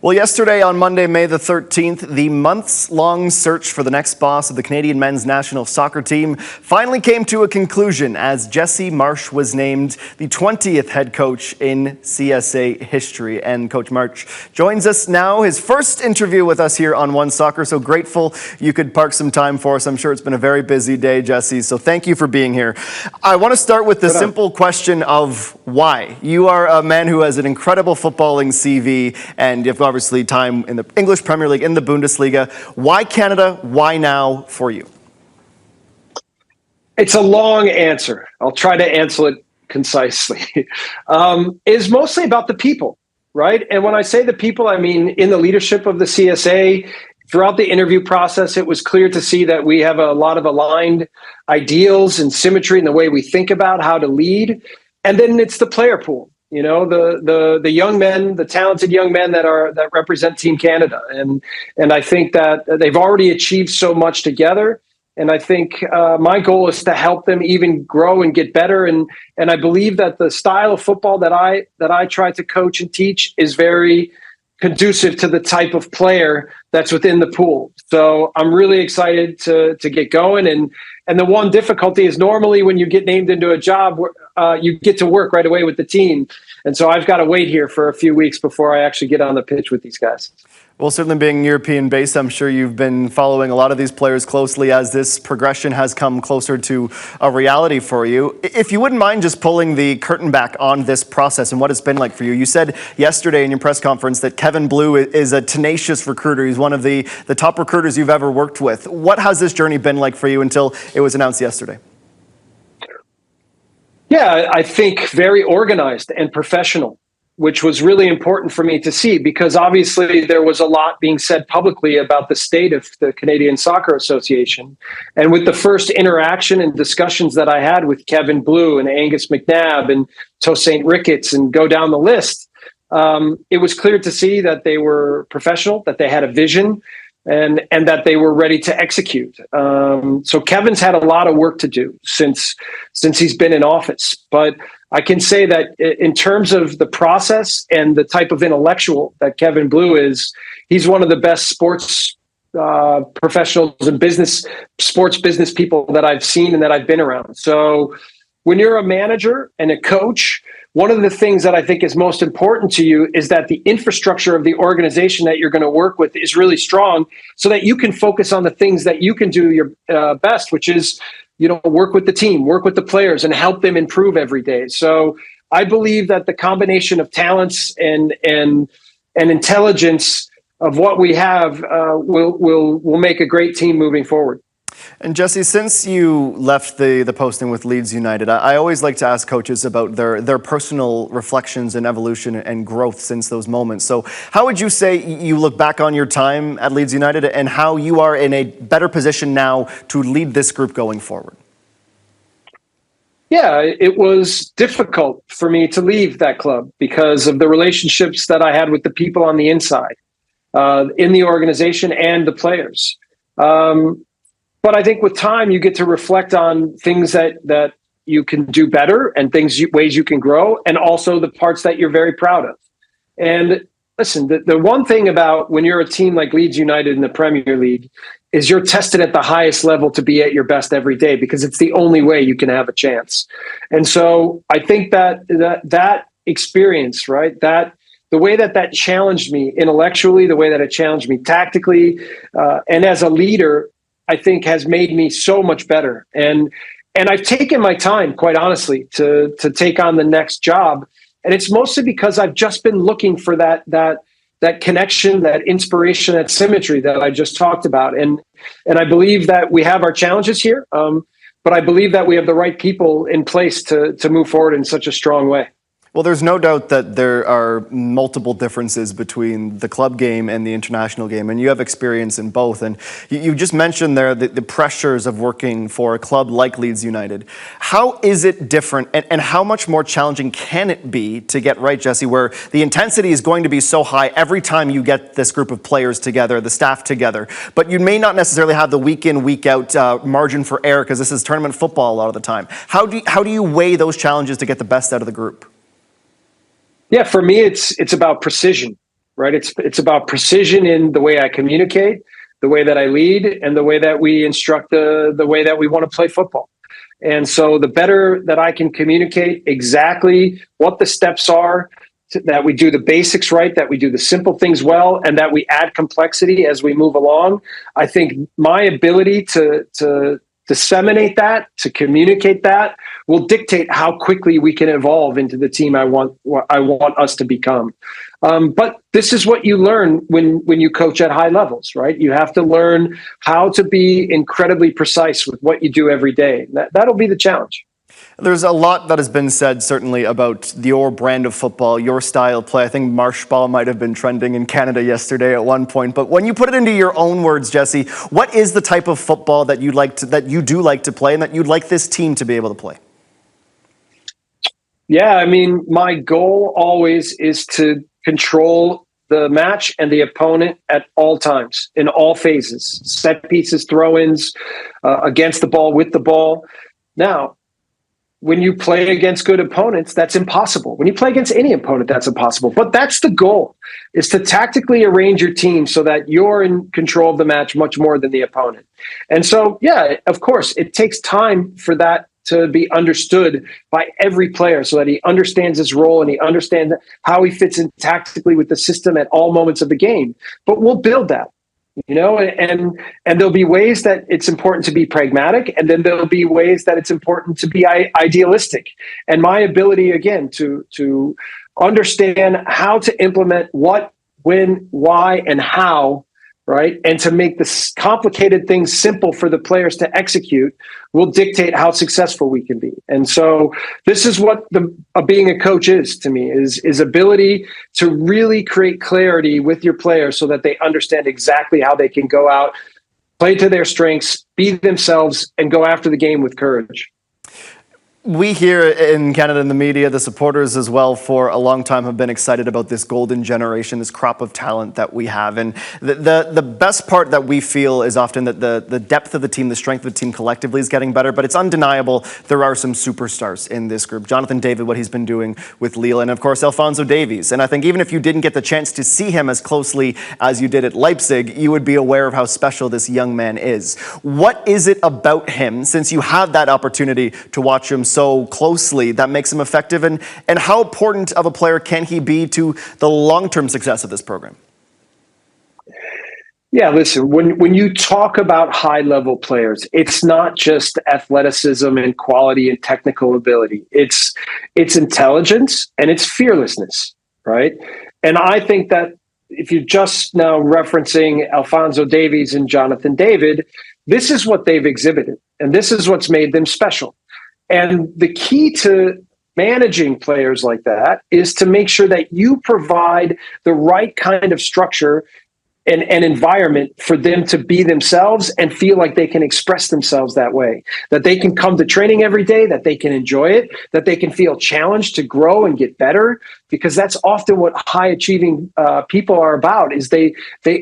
Well, yesterday on Monday, May the 13th, the months-long search for the next boss of the Canadian men's national soccer team finally came to a conclusion as Jesse Marsch was named the 20th head coach in CSA history. And Coach Marsch joins us now, his first interview with us here on One Soccer. So grateful you could park some time for us. I'm sure it's been a very busy day, Jesse, so thank you for being here. I want to start with the simple question of why. You are a man who has an incredible footballing CV, and you've obviously time in the English Premier League, in the Bundesliga. Why Canada? Why now for you? It's a long answer. I'll try to answer it concisely. It's mostly about the people, right? And when I say the people, I mean in the leadership of the CSA. Throughout the interview process, it was clear to see that we have a lot of aligned ideals and symmetry in the way we think about how to lead. And then it's the player pool. You know, the young men, the talented young men that represent Team Canada, and I think that they've already achieved so much together. And I think my goal is to help them even grow and get better. And I believe that the style of football that I try to coach and teach is very conducive to the type of player that's within the pool. So I'm really excited to get going. And the one difficulty is normally when you get named into a job, you get to work right away with the team. And so I've got to wait here for a few weeks before I actually get on the pitch with these guys. Well, certainly being European-based, I'm sure you've been following a lot of these players closely as this progression has come closer to a reality for you. If you wouldn't mind just pulling the curtain back on this process and what it's been like for you. You said yesterday in your press conference that Kevin Blue is a tenacious recruiter. He's one of the top recruiters you've ever worked with. What has this journey been like for you until it was announced yesterday? Yeah, I think very organized and professional, which was really important for me to see because obviously there was a lot being said publicly about the state of the Canadian Soccer Association. And with the first interaction and discussions that I had with Kevin Blue and Angus McNabb and Tosaint Ricketts and go down the list, it was clear to see that they were professional, that they had a vision, and that they were ready to execute. So Kevin's had a lot of work to do since he's been in office. But I can say that in terms of the process and the type of intellectual that Kevin Blue is, he's one of the best sports professionals and sports business people that I've seen and that I've been around. So when you're a manager and a coach, one of the things that I think is most important to you is that the infrastructure of the organization that you're going to work with is really strong so that you can focus on the things that you can do your best, which is, work with the team, work with the players and help them improve every day. So I believe that the combination of talents and intelligence of what we have will make a great team moving forward. And Jesse, since you left the posting with Leeds United, I always like to ask coaches about their personal reflections and evolution and growth since those moments. So how would you say you look back on your time at Leeds United and how you are in a better position now to lead this group going forward? Yeah, it was difficult for me to leave that club because of the relationships that I had with the people on the inside, in the organization and the players. But I think with time, you get to reflect on things that you can do better and ways you can grow, and also the parts that you're very proud of. And listen, the one thing about when you're a team like Leeds United in the Premier League is you're tested at the highest level to be at your best every day because it's the only way you can have a chance. And so I think that experience, right, the way that challenged me intellectually, the way that it challenged me tactically, and as a leader, I think has made me so much better. And I've taken my time, quite honestly, to take on the next job. And it's mostly because I've just been looking for that connection, that inspiration, that symmetry that I just talked about. And I believe that we have our challenges here, but I believe that we have the right people in place to move forward in such a strong way. Well, there's no doubt that there are multiple differences between the club game and the international game, and you have experience in both. And you just mentioned there the pressures of working for a club like Leeds United. How is it different, and how much more challenging can it be to get right, Jesse, where the intensity is going to be so high every time you get this group of players together, the staff together, but you may not necessarily have the week in, week out margin for error because this is tournament football a lot of the time. How do you weigh those challenges to get the best out of the group? Yeah, for me, it's about precision. right? It's about precision in the way I communicate, the way that I lead, and the way that we instruct the way that we want to play football. And so the better that I can communicate exactly what the steps are, that we do the basics right, that we do the simple things well, and that we add complexity as we move along, I think my ability to disseminate that, to communicate that, will dictate how quickly we can evolve into the team I want us to become. But this is what you learn when you coach at high levels, right? You have to learn how to be incredibly precise with what you do every day. That'll be the challenge. There's a lot that has been said, certainly, about your brand of football, your style of play. I think Marsch ball might have been trending in Canada yesterday at one point. But when you put it into your own words, Jesse, what is the type of football that you do like to play, and that you'd like this team to be able to play? Yeah, I mean, my goal always is to control the match and the opponent at all times, in all phases, set pieces, throw-ins, against the ball, with the ball. Now, when you play against good opponents, that's impossible. When you play against any opponent, that's impossible. But that's the goal, is to tactically arrange your team so that you're in control of the match much more than the opponent. And so, yeah, of course, it takes time for that to be understood by every player so that he understands his role and he understands how he fits in tactically with the system at all moments of the game. But we'll build that. And there'll be ways that it's important to be pragmatic, and then there'll be ways that it's important to be idealistic. And my ability, again, to understand how to implement what, when, why, and how, right, and to make the complicated things simple for the players to execute will dictate how successful we can be. And so this is what being a coach is to me, is ability to really create clarity with your players so that they understand exactly how they can go out, play to their strengths, be themselves, and go after the game with courage. We here in Canada, in the media, the supporters as well, for a long time have been excited about this golden generation, this crop of talent that we have. And the best part that we feel is often that the depth of the team, the strength of the team collectively is getting better, but it's undeniable there are some superstars in this group. Jonathan David, what he's been doing with Lille, and of course Alphonso Davies. And I think even if you didn't get the chance to see him as closely as you did at Leipzig, you would be aware of how special this young man is. What is it about him, since you have that opportunity to watch him so closely, that makes him effective, and how important of a player can he be to the long-term success of this program? Yeah, listen, when you talk about high-level players, it's not just athleticism and quality and technical ability. It's intelligence and it's fearlessness, right? And I think that if you're just now referencing Alphonso Davies and Jonathan David, this is what they've exhibited, and this is what's made them special. And the key to managing players like that is to make sure that you provide the right kind of structure and environment for them to be themselves and feel like they can express themselves that way, that they can come to training every day, that they can enjoy it, that they can feel challenged to grow and get better, because that's often what high achieving people are about, is they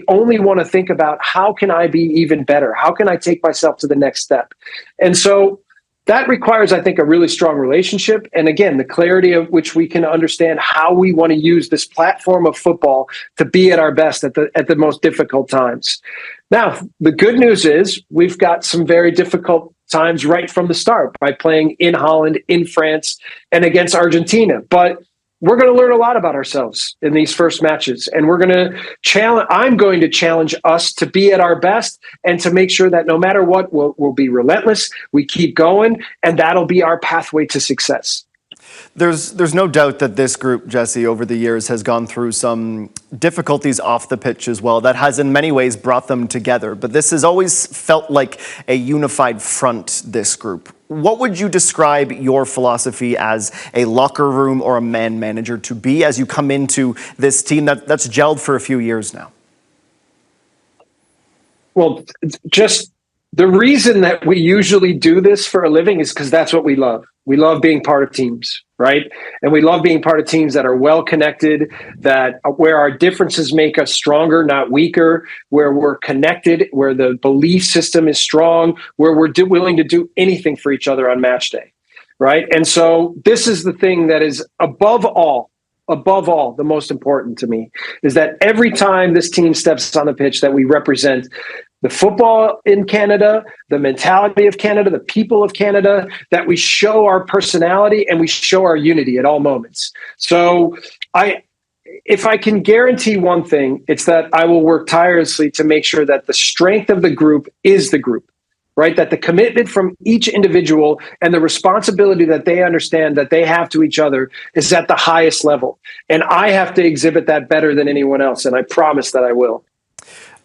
only want to think about, how can I be even better? How can I take myself to the next step? And so that requires, I think, a really strong relationship. And again, the clarity of which we can understand how we want to use this platform of football to be at our best at the most difficult times. Now, the good news is we've got some very difficult times right from the start by playing in Holland, in France, and against Argentina. But we're going to learn a lot about ourselves in these first matches, and we're going to challenge. I'm going to challenge us to be at our best and to make sure that no matter what, we'll be relentless. We keep going, and that'll be our pathway to success. There's no doubt that this group, Jesse, over the years has gone through some difficulties off the pitch as well. That has in many ways brought them together. But this has always felt like a unified front, this group. What would you describe your philosophy as a locker room or a man manager to be as you come into this team that's gelled for a few years now? Well, just the reason that we usually do this for a living is because that's what we love. We love being part of teams, right? And we love being part of teams that are well connected, that where our differences make us stronger, not weaker, where we're connected, where the belief system is strong, where we're willing to do anything for each other on match day, right? And so this is the thing that is above all above all, the most important to me is that every time this team steps on the pitch that we represent the football in Canada, the mentality of Canada, the people of Canada, that we show our personality and we show our unity at all moments. So if I can guarantee one thing, it's that I will work tirelessly to make sure that the strength of the group is the group, right? That the commitment from each individual and the responsibility that they understand that they have to each other is at the highest level. And I have to exhibit that better than anyone else. And I promise that I will.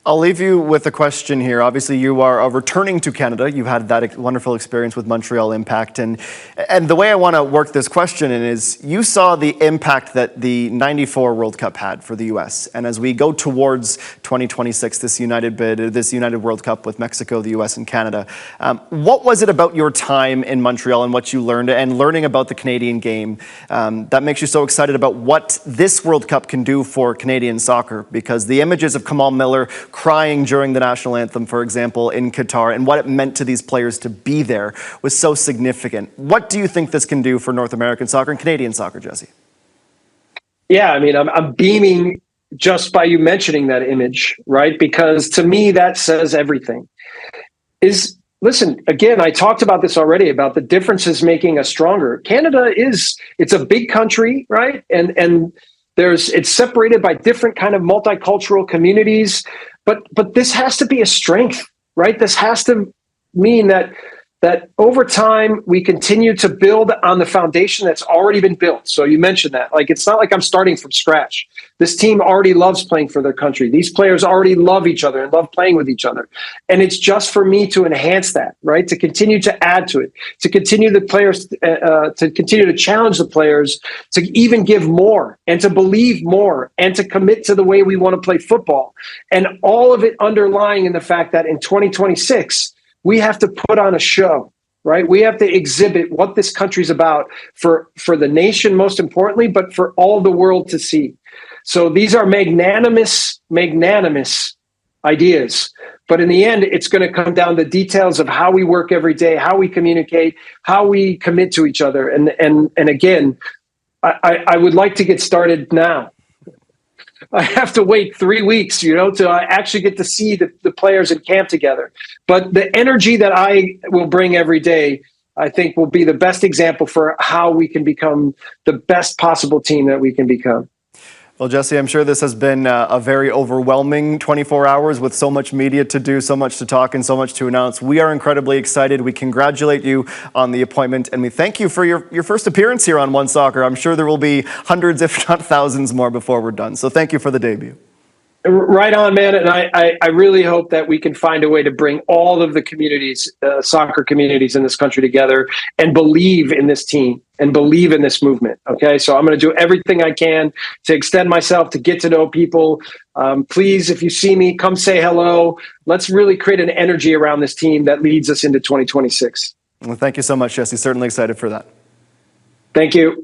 I'll leave you with a question here. Obviously, you are returning to Canada. You've had that wonderful experience with Montreal Impact. And the way I want to work this question in is you saw the impact that the 94 World Cup had for the U.S. And as we go towards 2026, this United World Cup with Mexico, the U.S. and Canada, what was it about your time in Montreal and what you learned and learning about the Canadian game that makes you so excited about what this World Cup can do for Canadian soccer? Because the images of Kamal Miller crying during the national anthem, for example, in Qatar, and what it meant to these players to be there was so significant. What do you think this can do for North American soccer and Canadian soccer, Jesse? Yeah, I mean, I'm beaming just by you mentioning that image, right? Because to me, that says everything. Listen, again, I talked about this already, about the differences making us stronger. Canada it's a big country, right? And it's separated by different kind of multicultural communities. But this has to be a strength, right? This has to mean that over time we continue to build on the foundation that's already been built. So you mentioned that. Like, it's not like I'm starting from scratch. This team already loves playing for their country. These players already love each other and love playing with each other. And it's just for me to enhance that, right? To continue to add to it, to continue the players, to continue to challenge the players, to even give more and to believe more and to commit to the way we want to play football. And all of it underlying in the fact that in 2026, we have to put on a show, right? We have to exhibit what this country's about for the nation, most importantly, but for all the world to see. So these are magnanimous ideas. But in the end, it's going to come down to details of how we work every day, how we communicate, how we commit to each other. And again, I would like to get started now. I have to wait 3 weeks, to actually get to see the players in camp together. But the energy that I will bring every day, I think, will be the best example for how we can become the best possible team that we can become. Well, Jesse, I'm sure this has been a very overwhelming 24 hours with so much media to do, so much to talk, and so much to announce. We are incredibly excited. We congratulate you on the appointment, and we thank you for your first appearance here on One Soccer. I'm sure there will be hundreds, if not thousands more before we're done. So thank you for the debut. Right on, man. And I really hope that we can find a way to bring all of the communities, soccer communities in this country together and believe in this team and believe in this movement. Okay. So I'm going to do everything I can to extend myself, to get to know people. Please, if you see me, come say hello. Let's really create an energy around this team that leads us into 2026. Well, thank you so much, Jesse. Certainly excited for that. Thank you.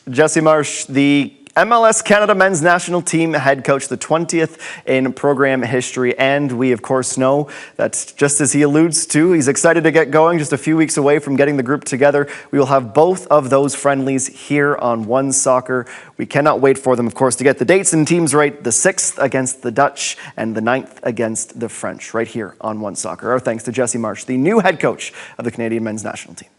Jesse Marsch, the MLS Canada men's national team head coach, the 20th in program history. And we, of course, know that just as he alludes to, he's excited to get going just a few weeks away from getting the group together. We will have both of those friendlies here on One Soccer. We cannot wait for them, of course, to get the dates and teams right. The 6th against the Dutch and the 9th against the French, right here on One Soccer. Our thanks to Jesse Marsch, the new head coach of the Canadian men's national team.